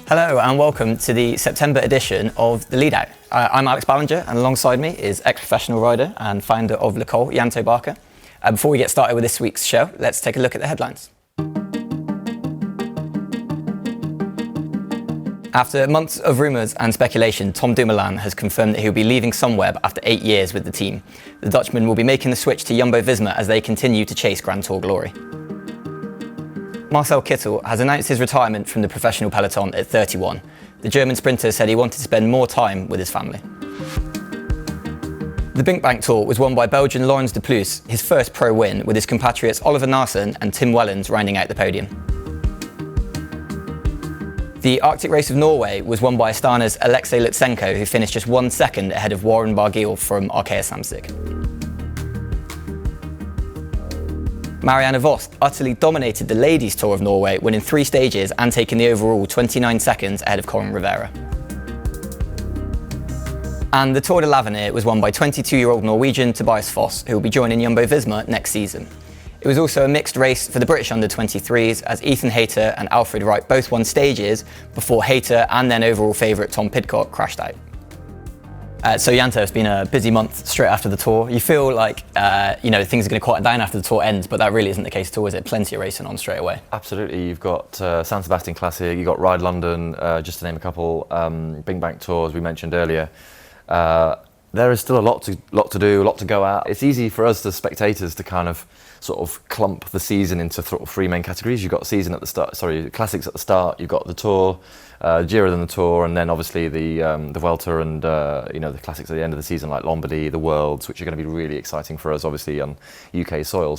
Hello and welcome to the September edition of The Lead Out. I'm Alex Ballinger and alongside me is ex-professional rider and founder of Le Col, Janto Barker. Before we get started with this week's show, let's take a look at the headlines. After months of rumours and speculation, Tom Dumoulin has confirmed that he'll be leaving Sunweb after 8 years with the team. The Dutchman will be making the switch to Jumbo-Visma as they continue to chase Grand Tour glory. Marcel Kittel has announced his retirement from the professional peloton at 31. The German sprinter said he wanted to spend more time with his family. The Binkbank Tour was won by Belgian Laurens de Plus, his first pro win, with his compatriots Oliver Naesen and Tim Wellens rounding out the podium. The Arctic Race of Norway was won by Astana's Alexei Lutsenko, who finished just 1 second ahead of Warren Barguil from Arkea Samsic. Marianne Vos utterly dominated the Ladies Tour of Norway, winning 3 stages and taking the overall 29 seconds ahead of Corin Rivera. And the Tour de l'Avenir was won by 22-year-old Norwegian Tobias Foss, who will be joining Jumbo-Visma next season. It was also a mixed race for the British under-23s, as Ethan Hayter and Alfred Wright both won stages before Hayter and then overall favourite Tom Pidcock crashed out. So Janto, it's been a busy month straight after the Tour. You feel like things are going to quiet down after the Tour ends, but that really isn't the case at all, is it? Plenty of racing on straight away. Absolutely. You've got San Sebastian Classic, you've got Ride London, just to name a couple, Binkbank Tour, as we mentioned earlier. There is still a lot to do, a lot to go at. It's easy for us as spectators to kind of sort of clump the season into sort of 3 main categories. You've got season at the start, classics at the start, you've got the Tour, Giro then the Tour, and then obviously the Vuelta and the classics at the end of the season like Lombardy, the Worlds, which are going to be really exciting for us obviously on UK soil.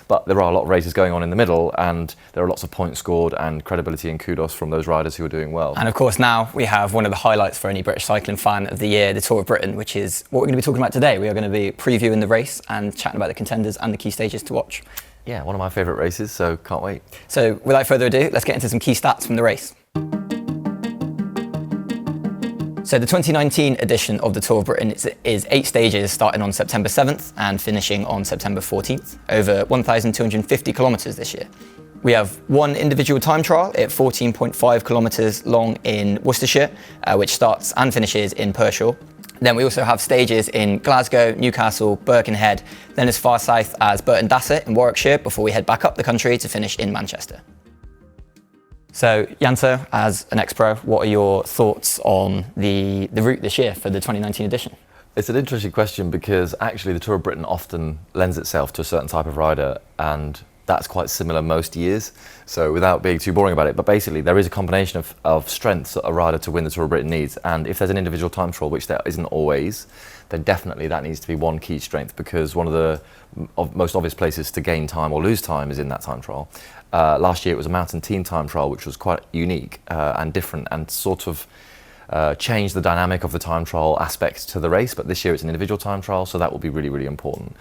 But there are a lot of races going on in the middle, and there are lots of points scored and credibility and kudos from those riders who are doing well. And of course now we have one of the highlights for any British cycling fan of the year, the Tour of Britain, which is what we're going to be talking about today. We are going to be previewing the race and chatting about the contenders and the key stages to watch. Yeah, one of my favourite races, so can't wait. So without further ado, let's get into some key stats from the race. So the 2019 edition of the Tour of Britain is 8 stages starting on September 7th and finishing on September 14th, over 1,250 kilometres this year. We have 1 individual time trial at 14.5 kilometres long in Worcestershire, which starts and finishes in Pershore. Then we also have stages in Glasgow, Newcastle, Birkenhead, then as far south as Burton, Dassett in Warwickshire, before we head back up the country to finish in Manchester. So, Janto, as an ex-pro, what are your thoughts on the route this year for the 2019 edition? It's an interesting question because actually the Tour of Britain often lends itself to a certain type of rider, and that's quite similar most years. So without being too boring about it, but basically there is a combination of strengths that a rider to win the Tour of Britain needs, and if there's an individual time trial, which there isn't always, then definitely that needs to be one key strength, because one of the most obvious places to gain time or lose time is in that time trial. Last year it was a mountain team time trial, which was quite unique and different, and sort of changed the dynamic of the time trial aspects to the race, but this year it's an individual time trial, so that will be really, really important.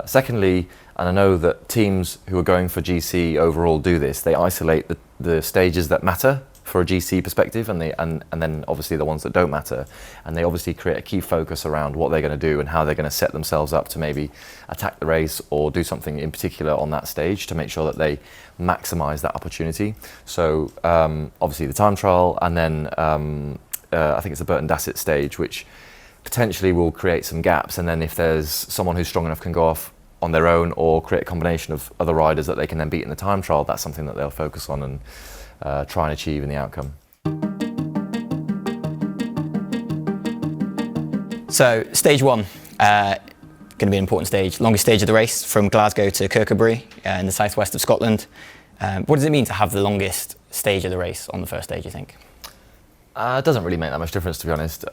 Secondly, and I know that teams who are going for GC overall do this, they isolate the stages that matter for a GC perspective, and then obviously the ones that don't matter, and they obviously create a key focus around what they're going to do and how they're going to set themselves up to maybe attack the race or do something in particular on that stage to make sure that they maximise that opportunity. So obviously the time trial, and then I think it's the Burton Dassett stage, which potentially will create some gaps, and then if there's someone who's strong enough can go off on their own or create a combination of other riders that they can then beat in the time trial, that's something that they'll focus on and try and achieve in the outcome. So stage 1, going to be an important stage, longest stage of the race, from Glasgow to Kirkcudbright in the southwest of Scotland. What does it mean to have the longest stage of the race on the first stage, you think? It doesn't really make that much difference, to be honest.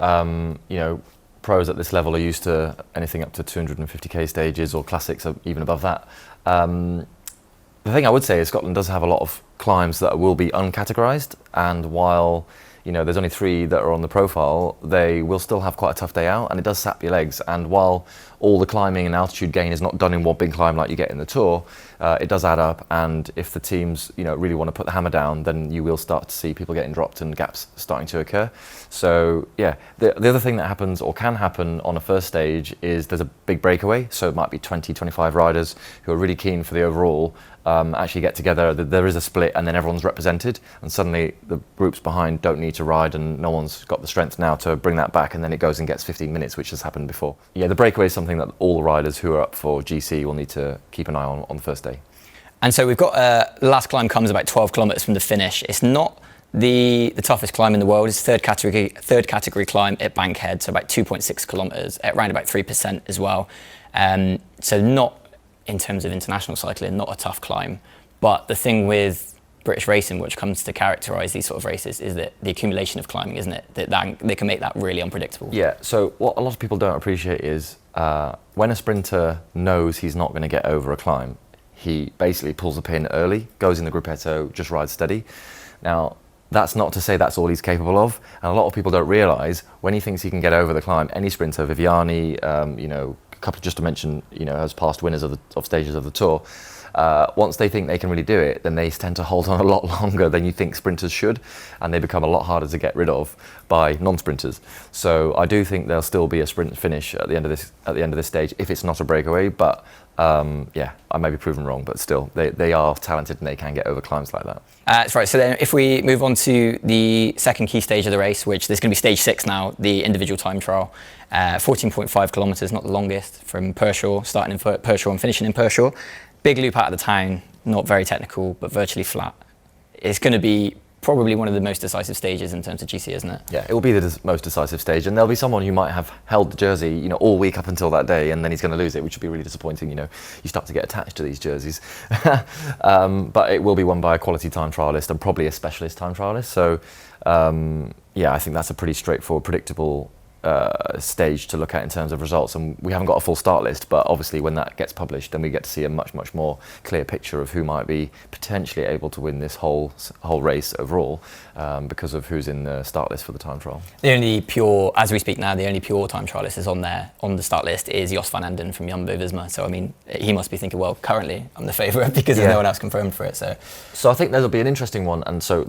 Pros at this level are used to anything up to 250k stages, or classics are even above that. The thing I would say is Scotland does have a lot of climbs that will be uncategorised, and while there's only 3 that are on the profile, they will still have quite a tough day out, and it does sap your legs. And while all the climbing and altitude gain is not done in one big climb like you get in the Tour, it does add up, and if the teams really want to put the hammer down, then you will start to see people getting dropped and gaps starting to occur. So yeah, the other thing that happens or can happen on a first stage is there's a big breakaway, so it might be 20-25 riders who are really keen for the overall, actually get together. There is a split, and then everyone's represented, and suddenly the groups behind don't need to ride, and no one's got the strength now to bring that back, and then it goes and gets 15 minutes, which has happened before. Yeah, the breakaway is something that all the riders who are up for GC will need to keep an eye on the first day. And so we've got the last climb comes about 12 kilometres from the finish. It's not the toughest climb in the world. It's third category climb at Bankhead, so about 2.6 kilometres at around about 3% as well. So not, in terms of international cycling, not a tough climb. But the thing with British racing, which comes to characterise these sort of races, is that the accumulation of climbing, isn't it? That they can make that really unpredictable. Yeah, so what a lot of people don't appreciate is when a sprinter knows he's not going to get over a climb, he basically pulls the pin early, goes in the gruppetto, just rides steady. Now, that's not to say that's all he's capable of, and a lot of people don't realise when he thinks he can get over the climb, any sprinter, Viviani, a couple just to mention, as past winners of stages of the Tour, once they think they can really do it, then they tend to hold on a lot longer than you think sprinters should, and they become a lot harder to get rid of by non-sprinters. So I do think there'll still be a sprint finish at the end of this stage if it's not a breakaway. But I may be proven wrong, but still, they are talented and they can get over climbs like that. That's right. So then, if we move on to the second key stage of the race, which there's going to be stage 6 now, the individual time trial, 14.5 kilometres, not the longest, from Pershore, starting in Pershore and finishing in Pershore. Big loop out of the town, not very technical, but virtually flat. It's going to be probably one of the most decisive stages in terms of GC, isn't it? Yeah, it will be the most decisive stage, and there'll be someone who might have held the jersey, all week up until that day, and then he's going to lose it, which would be really disappointing. You start to get attached to these jerseys. But it will be won by a quality time trialist and probably a specialist time trialist. So, I think that's a pretty straightforward, predictable stage to look at in terms of results, and we haven't got a full start list, but obviously when that gets published, then we get to see a much more clear picture of who might be potentially able to win this whole race overall, because of who's in the start list for the time trial. The only pure, as we speak now, the only pure time trialist is on the start list is Jos van Emden from Jumbo-Visma. So I mean, he must be thinking, well, currently I'm the favourite because there's no one else confirmed for it. So I think there'll be an interesting one, and so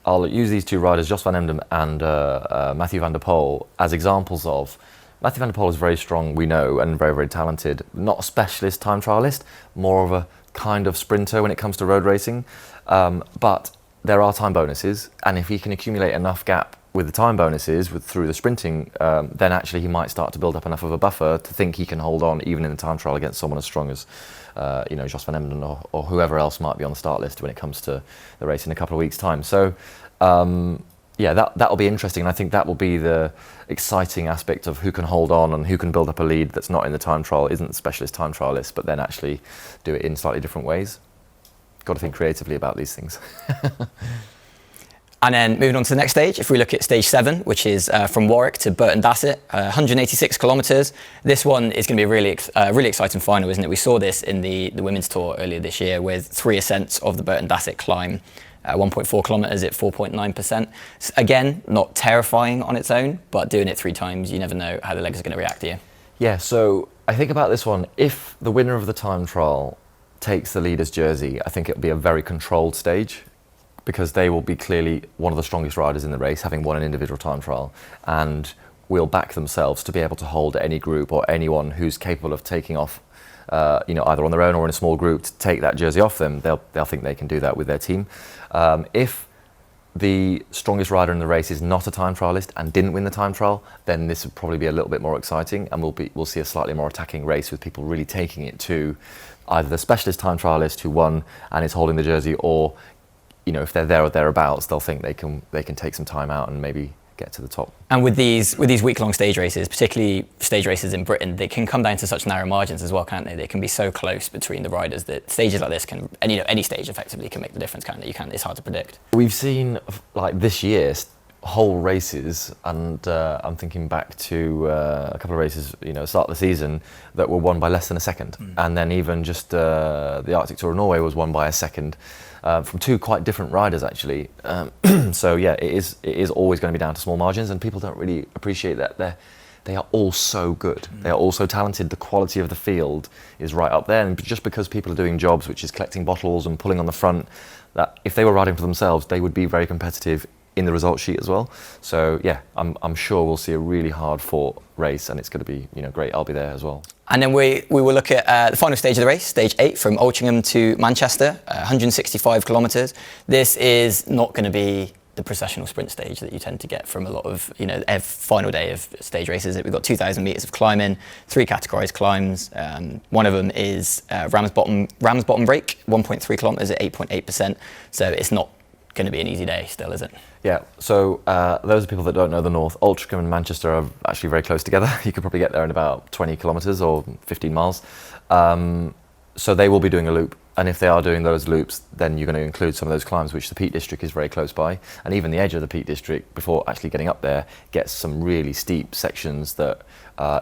I'll use these two riders, Jos van Emden and Mathieu van der Poel, as examples of. Mathieu van der Poel is very strong, we know, and very, very talented. Not a specialist time trialist, more of a kind of sprinter when it comes to road racing. But there are time bonuses, and if he can accumulate enough gap with the time bonuses through the sprinting, then actually he might start to build up enough of a buffer to think he can hold on even in the time trial against someone as strong as Jos van Emden or whoever else might be on the start list when it comes to the race in a couple of weeks' time. So that'll be interesting, and I think that will be the exciting aspect of who can hold on and who can build up a lead that's not in the time trial, isn't the specialist time trialist, but then actually do it in slightly different ways. Got to think creatively about these things. And then moving on to the next stage, if we look at stage 7, which is from Warwick to Burton Dassett, 186 kilometres. This one is going to be a really exciting final, isn't it? We saw this in the Women's Tour earlier this year with 3 ascents of the Burton Dassett climb, 1.4 kilometres at 4.9%. Again, not terrifying on its own, but doing it 3 times, you never know how the legs are going to react to you. Yeah, so I think about this one, if the winner of the time trial takes the leader's jersey, I think it'll be a very controlled stage, because they will be clearly one of the strongest riders in the race, having won an individual time trial, and will back themselves to be able to hold any group or anyone who's capable of taking off, either on their own or in a small group, to take that jersey off them. They'll think they can do that with their team. If the strongest rider in the race is not a time trialist and didn't win the time trial, then this would probably be a little bit more exciting, and we'll see a slightly more attacking race with people really taking it to either the specialist time trialist who won and is holding the jersey, or if they're there or thereabouts, they'll think they can take some time out and maybe get to the top. And with these week-long stage races, particularly stage races in Britain, they can come down to such narrow margins as well, can't they? They can be so close between the riders that stages like this can, and any stage effectively can make the difference, can't they? It's hard to predict. We've seen, like this year, whole races, and I'm thinking back to a couple of races, start of the season, that were won by less than a second. And then even just the Arctic Tour of Norway was won by a second. From 2 quite different riders, actually. So yeah, it is always going to be down to small margins, and people don't really appreciate that they are all so good. They are all so talented. The quality of the field is right up there, and just because people are doing jobs, which is collecting bottles and pulling on the front, that if they were riding for themselves, they would be very competitive in the results sheet as well. So yeah, I'm sure we'll see a really hard fought race, and it's going to be great. I'll be there as well. And then we will look at the final stage of the race, stage 8, from Altrincham to Manchester, 165 kilometres. This is not going to be the processional sprint stage that you tend to get from a lot of, every final day of stage races. We've got 2,000 metres of climbing, 3 categorised climbs. One of them is Ramsbottom Break, 1.3 kilometres at 8.8%. So it's not going to be an easy day still, is it? Yeah, so those are people that don't know the north. Altrincham and Manchester are actually very close together. You could probably get there in about 20 kilometres or 15 miles. So they will be doing a loop. And if they are doing those loops, then you're going to include some of those climbs, which the Peak District is very close by. And even the edge of the Peak District, before actually getting up there, gets some really steep sections that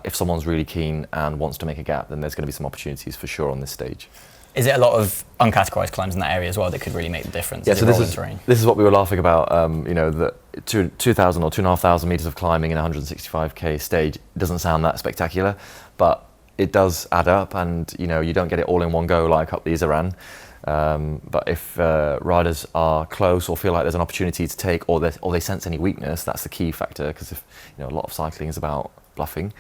if someone's really keen and wants to make a gap, then there's going to be some opportunities for sure on this stage. Is it a lot of uncategorised climbs in that area as well that could really make the difference? Yeah, so this is what we were laughing about, the 2,000 or 2,500 metres of climbing in a 165k stage doesn't sound that spectacular, but it does add up, and you don't get it all in one go like up the Iseran. But if riders are close or feel like there's an opportunity to take, or they sense any weakness, that's the key factor, because if a lot of cycling is about bluffing,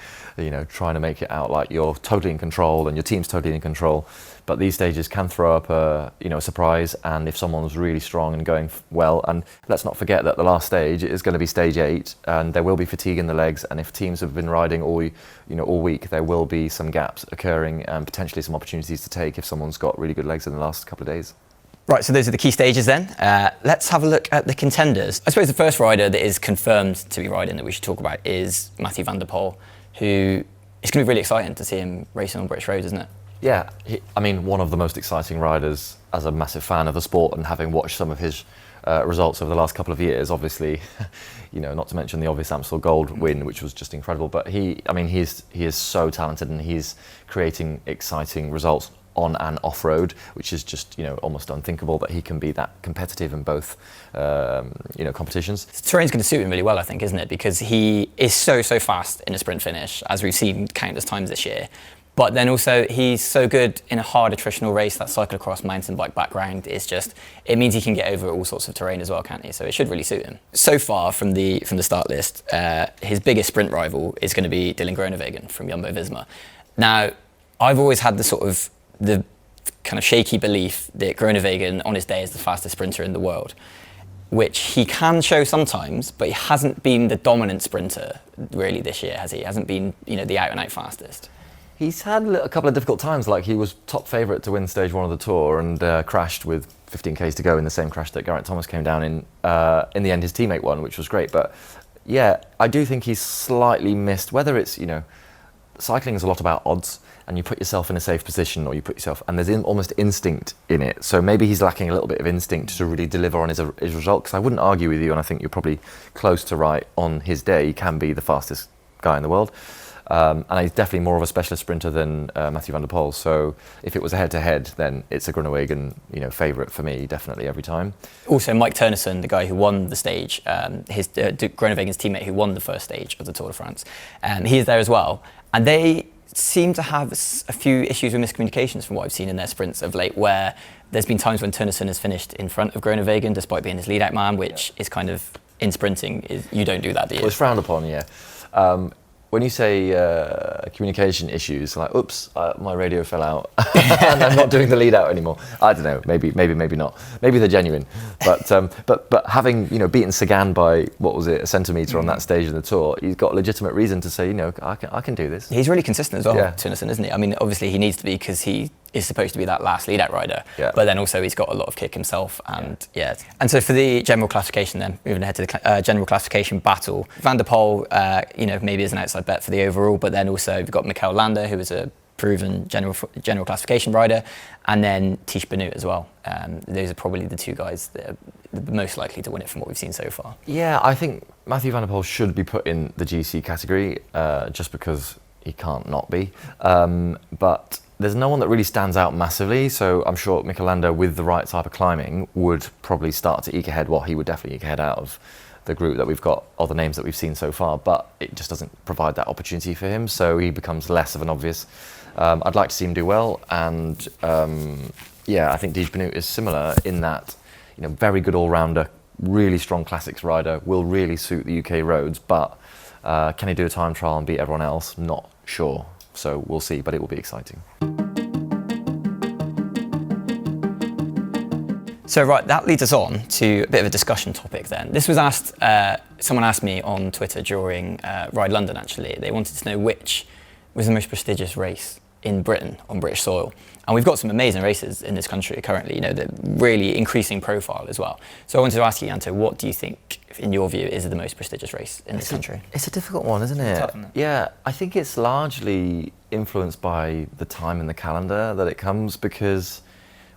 trying to make it out like you're totally in control and your team's totally in control. But these stages can throw up a surprise, and if someone's really strong and going well, and let's not forget that the last stage is going to be stage 8, and there will be fatigue in the legs, and if teams have been riding all week, there will be some gaps occurring and potentially some opportunities to take if someone's got really good legs in the last couple of days. Right, so those are the key stages then. Let's have a look at the contenders. I suppose the first rider that is confirmed to be riding that we should talk about is Mathieu van der Poel, who it's going to be really exciting to see him racing on British roads, isn't it? Yeah, one of the most exciting riders as a massive fan of the sport, and having watched some of his results over the last couple of years, obviously, not to mention the obvious Amstel Gold win, which was just incredible, but he is so talented, and he's creating exciting results on and off-road, which is just almost unthinkable that he can be that competitive in both competitions. The terrain's going to suit him really well, I think, isn't it? Because he is so fast in a sprint finish, as we've seen countless times this year. But then also he's so good in a hard attritional race. That cyclocross mountain bike background it means he can get over all sorts of terrain as well, can't he? So it should really suit him. So far from the start list, his biggest sprint rival is going to be Dylan Groenewegen from Jumbo-Visma. Now, I've always had the kind of shaky belief that Groenewegen on his day is the fastest sprinter in the world, which he can show sometimes, but he hasn't been the dominant sprinter really this year, has he? He hasn't been the out and out fastest. He's had a couple of difficult times, like he was top favourite to win stage 1 of the Tour and crashed with 15k's to go in the same crash that Geraint Thomas came down in. In the end, his teammate won, which was great. But yeah, I do think he's slightly missed, whether it's, cycling is a lot about odds, and you put yourself in a safe position, or you put yourself, and there's almost instinct in it. So maybe he's lacking a little bit of instinct to really deliver on his result, because I wouldn't argue with you, and I think you're probably close to right. On his day, he can be the fastest guy in the world. And he's definitely more of a specialist sprinter than Mathieu van der Poel. So if it was a head-to-head, then it's a Groenewegen, favourite for me, definitely every time. Also, Mike Teunissen, the guy who won the stage, Groenewegen's teammate who won the first stage of the Tour de France, he is there as well. And they seem to have a few issues with miscommunications from what I've seen in their sprints of late, where there's been times when Teunissen has finished in front of Groenewegen despite being his lead-out man, which is kind of, in sprinting, you don't do that, do you? Well, it's frowned upon, yeah. When you say communication issues, like, oops, my radio fell out and I'm not doing the lead out anymore. I don't know, maybe not. Maybe they're genuine. But having, beaten Sagan by, what was it, a centimetre on that stage in the Tour, he's got a legitimate reason to say, I can do this. He's really consistent as well, yeah. Teunissen, isn't he? I mean, obviously he needs to be, because he is supposed to be that last lead-out rider, yeah. But then also he's got a lot of kick himself, and yeah. And so for the general classification then, moving ahead to the general classification battle, Van der Poel, maybe is an outside bet for the overall, but then also we've got Mikel Landa, who is a proven general classification rider, and then Tish Benoot as well. Those are probably the two guys that are the most likely to win it from what we've seen so far. Yeah, I think Mathieu van der Poel should be put in the GC category, just because he can't not be. But there's no one that really stands out massively, so I'm sure Mikel Landa, with the right type of climbing, would probably start to eke ahead. Well, he would definitely eke ahead out of the group that we've got, or the names that we've seen so far, but it just doesn't provide that opportunity for him, so he becomes less of an obvious. I'd like to see him do well, and I think Tish Benoot is similar in that, very good all-rounder, really strong classics rider, will really suit the UK roads, but can he do a time trial and beat everyone else? Not sure. So we'll see, but it will be exciting. So right, that leads us on to a bit of a discussion topic then. This was asked, someone asked me on Twitter during Ride London actually. They wanted to know which was the most prestigious race in Britain, on British soil. And we've got some amazing races in this country currently, you know, they're really increasing profile as well. So I wanted to ask you, Janto, what do you think, in your view, is the most prestigious race in this country? It's a difficult one, isn't it? Tough, isn't it? Yeah, I think it's largely influenced by the time in the calendar that it comes, because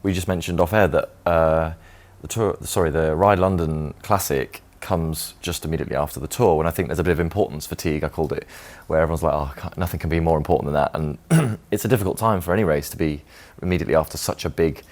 we just mentioned off air that the Ride London Classic comes just immediately after the Tour, when I think there's a bit of importance fatigue, I called it, where everyone's like, oh, nothing can be more important than that. And it's a difficult time for any race to be immediately after such a big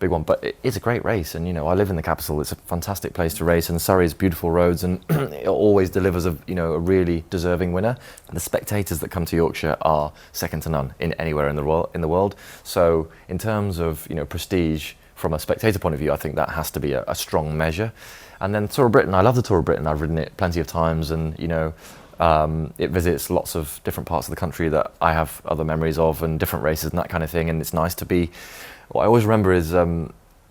one. But it is a great race, and you know, I live in the capital. It's a fantastic place to race, and Surrey's beautiful roads, and it always delivers a really deserving winner. And the spectators that come to Yorkshire are second to none in anywhere in the world. So in terms of prestige from a spectator point of view, I think that has to be a strong measure. And then Tour of Britain, I love the Tour of Britain. I've ridden it plenty of times, and it visits lots of different parts of the country that I have other memories of, and different races and that kind of thing. And it's nice to be. What I always remember is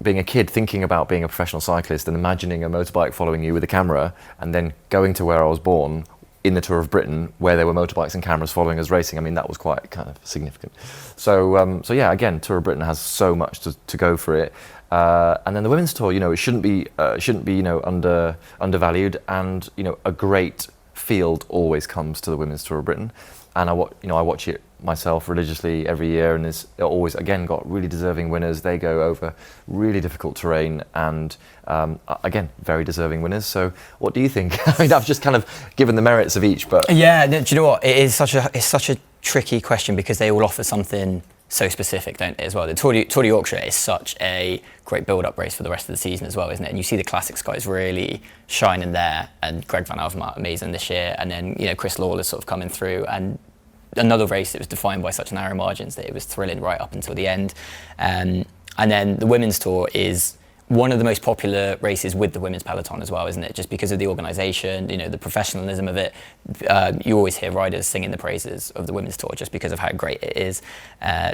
being a kid, thinking about being a professional cyclist and imagining a motorbike following you with a camera, and then going to where I was born in the Tour of Britain, where there were motorbikes and cameras following us racing. I mean, that was quite kind of significant. So yeah, again, Tour of Britain has so much to go for it. And then the women's tour, it shouldn't be undervalued, and a great field always comes to the women's Tour of Britain, and I watch it myself religiously every year, and it's always again got really deserving winners. They go over really difficult terrain, and again, very deserving winners. So what do you think? I mean, I've just kind of given the merits of each, but yeah, do you know what? It's such a tricky question, because they all offer something so specific, don't they, as well? The Tour de Yorkshire is such a great build-up race for the rest of the season as well, isn't it? And you see the Classics guys really shining there, and Greg Van Avermaet amazing this year, and then Chris Lawler's sort of coming through, and another race that was defined by such narrow margins that it was thrilling right up until the end. And then the Women's Tour is one of the most popular races with the women's peloton as well, isn't it? Just because of the organisation, the professionalism of it. You always hear riders singing the praises of the Women's Tour just because of how great it is.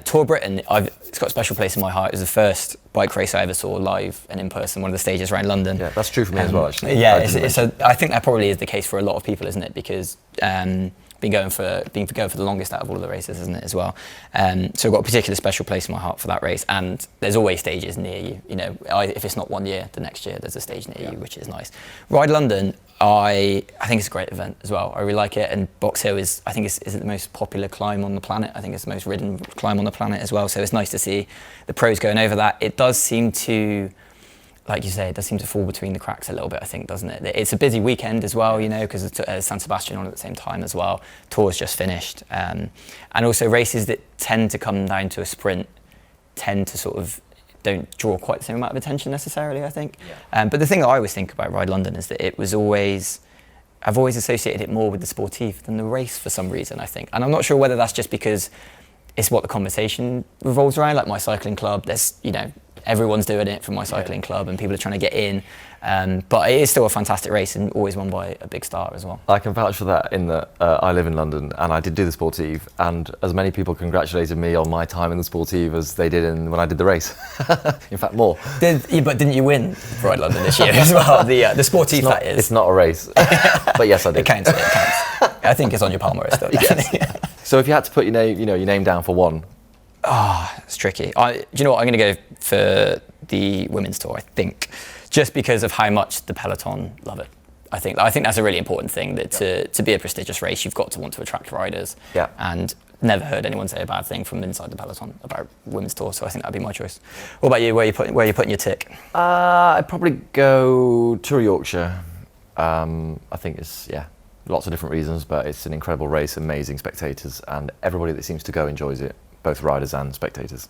Tour of Britain, it's got a special place in my heart. It was the first bike race I ever saw live and in person, one of the stages around London. Yeah, that's true for me as well, actually. Yeah, I think that probably is the case for a lot of people, isn't it? Because been going for the longest out of all of the races, isn't it, as well? So I've got a particular special place in my heart for that race, and there's always stages near you. If it's not one year, the next year there's a stage near you, which is nice. Ride London, I think it's a great event as well. I really like it, and Box Hill is the most popular climb on the planet. I think it's the most ridden climb on the planet as well. So it's nice to see the pros going over that. It does seem to, like you say, it does seem to fall between the cracks a little bit, I think, doesn't it? It's a busy weekend as well, because it's San Sebastian on at the same time as well. Tour's just finished. And also races that tend to come down to a sprint tend to sort of don't draw quite the same amount of attention necessarily, I think. Yeah. But the thing that I always think about Ride London is that I've always associated it more with the sportive than the race for some reason, I think. And I'm not sure whether that's just because it's what the conversation revolves around, like my cycling club. There's, everyone's doing it from my cycling club, and people are trying to get in. But it is still a fantastic race, and always won by a big star as well. I can vouch for that in that I live in London, and I did do the Sportive, and as many people congratulated me on my time in the Sportive as they did when I did the race. In fact, more. But didn't you win Ride London this year as well? The Sportive, that is. It's not a race. But yes, I did. It counts. I think it's on your Palmaris still. Yes. So if you had to put your name down for one. It's tricky. Do you know what? I'm going to go for the Women's Tour, I think, just because of how much the peloton love it. I think that's a really important thing, that to be a prestigious race, you've got to want to attract riders. Yeah. And never heard anyone say a bad thing from inside the peloton about Women's Tour, so I think that'd be my choice. What about you? Where are you putting your tick? I'd probably go Tour of Yorkshire. I think it's lots of different reasons, but it's an incredible race, amazing spectators, and everybody that seems to go enjoys it, both riders and spectators.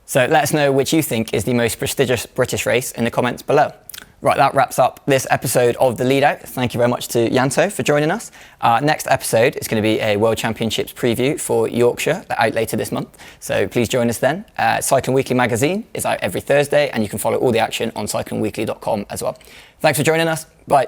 So let us know which you think is the most prestigious British race in the comments below. Right, that wraps up this episode of The Lead Out. Thank you very much to Janto for joining us. Next episode is going to be a World Championships preview for Yorkshire, out later this month. So please join us then. Cycling Weekly magazine is out every Thursday, and you can follow all the action on cyclingweekly.com as well. Thanks for joining us. Bye.